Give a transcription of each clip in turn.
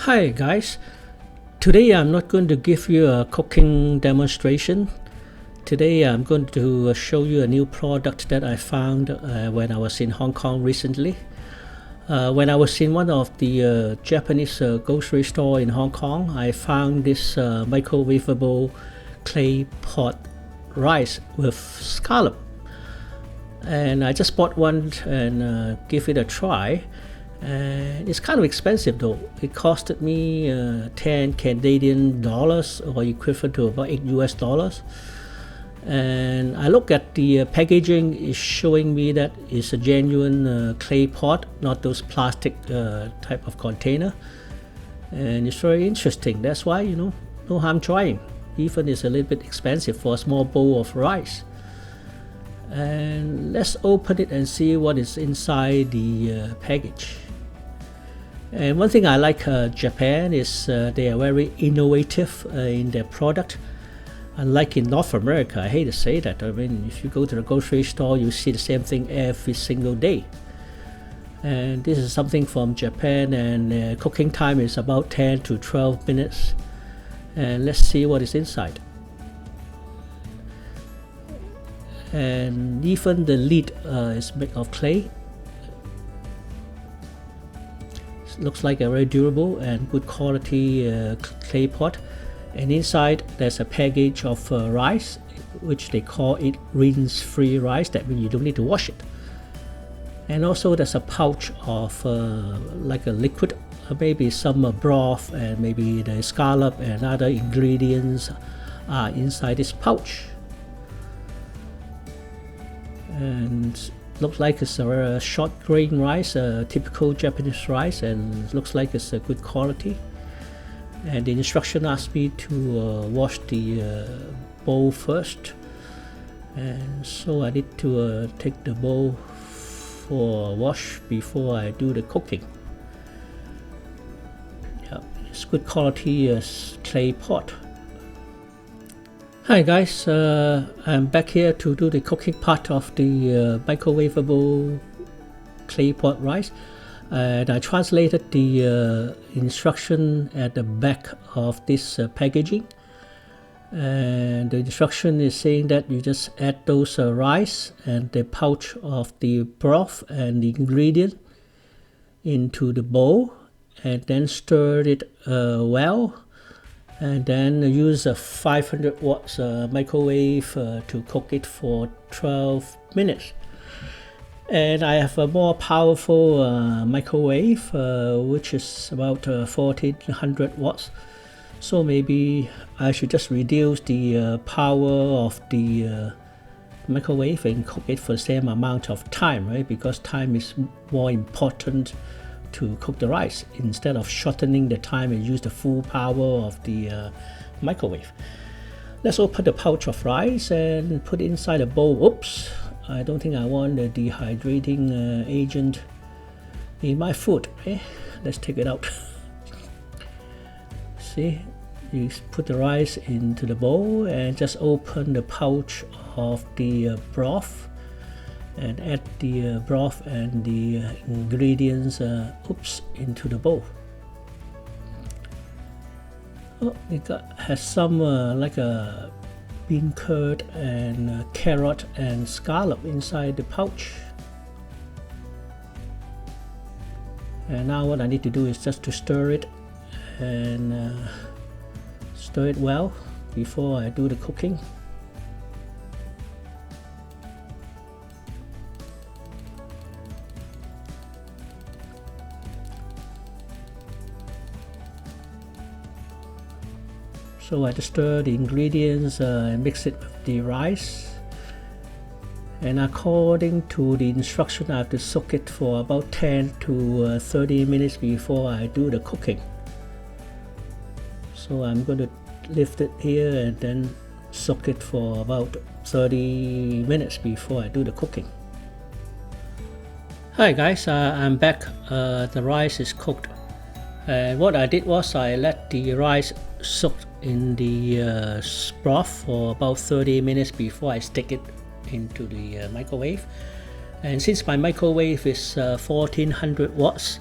Hi guys, today I'm not going to give you a cooking demonstration. Today I'm going to show you a new product that I found when I was in Hong Kong recently. When I was in one of the Japanese grocery store in Hong Kong, I found this microwavable clay pot rice with scallop. And I just bought one and give it a try. It's kind of expensive though. It costed me 10 Canadian dollars, or equivalent to about 8 US dollars. And I look at the packaging, is showing me that it's a genuine clay pot, not those plastic type of container. And it's very interesting. That's why, no harm trying. Even it's a little bit expensive for a small bowl of rice. And let's open it and see what is inside the package. And one thing I like Japan is they are very innovative in their product. Unlike in North America, I hate to say that. I mean, if you go to the grocery store, you see the same thing every single day. And this is something from Japan, and cooking time is about 10 to 12 minutes. And let's see what is inside. And even the lid is made of clay. Looks like a very durable and good quality clay pot. And inside there's a package of rice, which they call it rinse-free rice. That means you don't need to wash it. And also there's a pouch of like a liquid, maybe some broth, and maybe the scallop and other ingredients are inside this pouch. And looks like it's a short grain rice, a typical Japanese rice, and looks like it's a good quality. And the instruction asked me to wash the bowl first, and so I need to take the bowl for a wash before I do the cooking. Yeah, it's good quality clay pot. Hi guys, I'm back here to do the cooking part of the microwavable clay pot rice, and I translated the instruction at the back of this packaging. And the instruction is saying that you just add those rice and the pouch of the broth and the ingredient into the bowl, and then stir it well. And then use a 500 watts microwave to cook it for 12 minutes. And I have a more powerful microwave, which is about 1400 watts. So maybe I should just reduce the power of the microwave and cook it for the same amount of time, right? Because time is more important to cook the rice, instead of shortening the time and use the full power of the microwave. Let's open the pouch of rice and put it inside a bowl. Oops, I don't think I want the dehydrating agent in my food. Okay, let's take it out. See, you put the rice into the bowl and just open the pouch of the broth and add the broth and the ingredients into the bowl. Oh, it has some like a bean curd and carrot and scallop inside the pouch. And now what I need to do is just to stir it and stir it well before I do the cooking. So I just stir the ingredients and mix it with the rice. And according to the instruction, I have to soak it for about 10 to 30 minutes before I do the cooking. So I'm going to lift it here and then soak it for about 30 minutes before I do the cooking. Hi guys, I'm back. The rice is cooked. And what I did was I let the rice soak in the broth for about 30 minutes before I stick it into the microwave. And since my microwave is 1400 watts,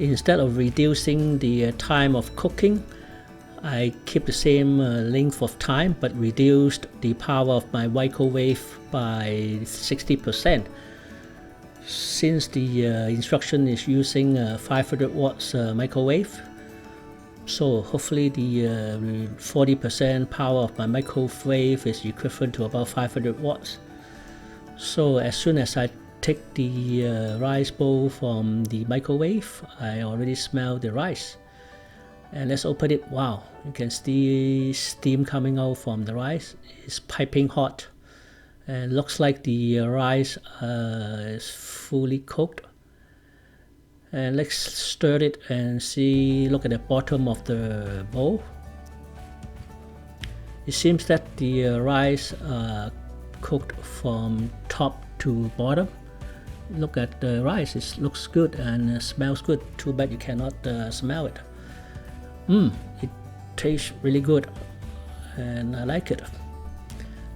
instead of reducing the time of cooking, I keep the same length of time but reduced the power of my microwave by 60%. Since the instruction is using 500 watts microwave, so hopefully the 40% power of my microwave is equivalent to about 500 watts. So as soon as I take the rice bowl from the microwave, I already smell the rice. And let's open it. Wow, you can see steam coming out from the rice. It's piping hot. And looks like the rice is fully cooked. And let's stir it and see, look at the bottom of the bowl. It seems that the rice cooked from top to bottom. Look at the rice, it looks good and smells good. Too bad you cannot smell it. It tastes really good and I like it.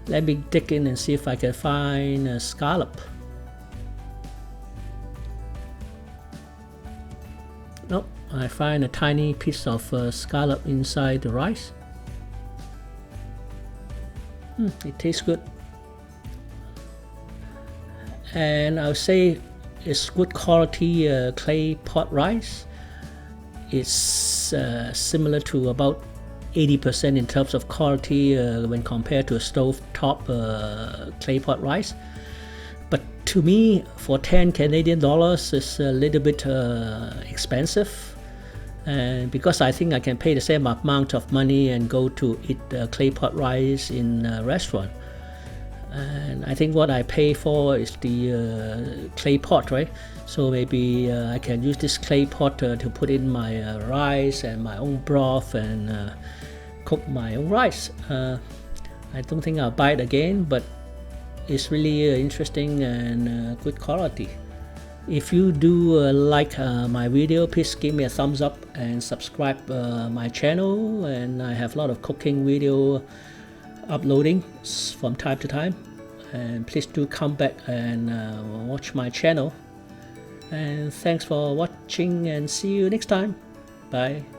Let me dig in and see if I can find a scallop. Nope, I find a tiny piece of scallop inside the rice. It tastes good. And I'll say it's good quality clay pot rice. It's similar to about 80% in terms of quality when compared to a stove top clay pot rice. But to me, for 10 Canadian dollars, it's a little bit expensive. And because I think I can pay the same amount of money and go to eat clay pot rice in a restaurant. And I think what I pay for is the clay pot, right? So maybe I can use this clay pot to put in my rice and my own broth and cook my own rice. I don't think I'll buy it again, but it's really interesting and good quality. If you do like my video, please give me a thumbs up and subscribe my channel. And I have a lot of cooking video uploading from time to time, and please do come back and watch my channel. And thanks for watching and see you next time. Bye.